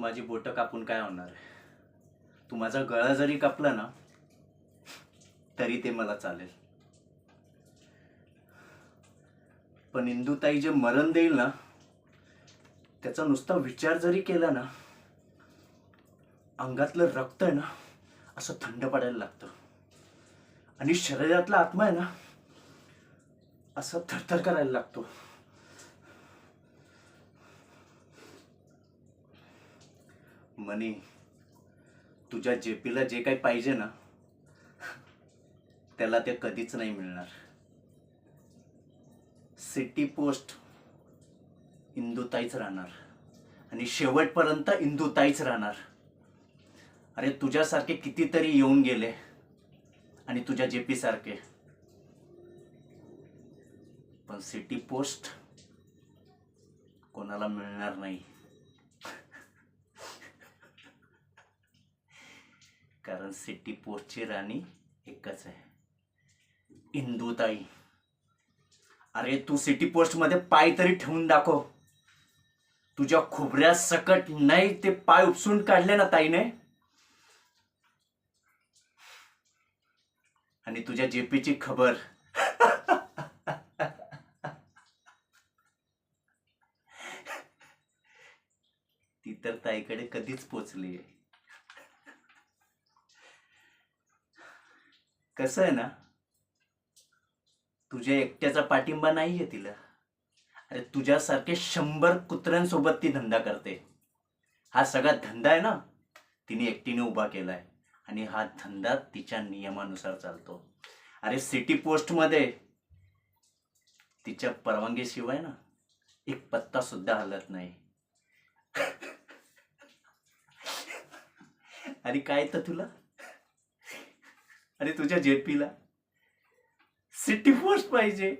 माझी बोटं कापून काय होणार आहे? तू माझा गळा जरी कापला ना तरी ते मला चालेल. पण इंदुताई जे मरण देईल ना त्याचा नुसता विचार जरी केला ना अंगातलं रक्त आहे ना असं थंड पडायला लागतं आणि शरीरातला आत्मा आहे ना असं थरथर करायला लागतो. मनी, तुझ्या जेपीला जे काही पाहिजे ना त्याला ते कधीच नाही मिळणार. सिटी पोस्ट इंदुताईच राहणार आणि शेवटपर्यंत इंदुताईच राहणार. अरे तुझ्यासारखे कितीतरी येऊन गेले आणि तुझ्या जेपी सारखे, पण सिटी पोस्ट कोणाला मिळणार नाही. कारण सिटी पोस्टची राणी एकच आहे, इंदुताई. अरे तू सिटी पोस्ट मध्ये पाय तरी ठेवून दाखव. तुझ्या खोबऱ्या सकट नाही ते पाय उपसून काढले ना ताईने, आणि तुझ्या जेपीची खबर ती तर ताईकडे कधीच पोचली. कसं आहे ना, तुझ्या एकट्याचा पाठिंबा नाहीये तिला. अरे तुझ्यासारखे 100 कुत्र्यांसोबत ती धंदा करते. हा सगळा धंदा आहे ना तिने एकटीने उभा केलाय आणि हा धंदा तिच्या नियमानुसार चालतो. अरे सिटी पोस्ट मध्ये तिच्या परवानगीशिवाय ना एक पत्ता सुद्धा हलत नाही. आणि काय तर तुला, अरे तुझ्या जेपीला सिटी पोस्ट पाहिजे.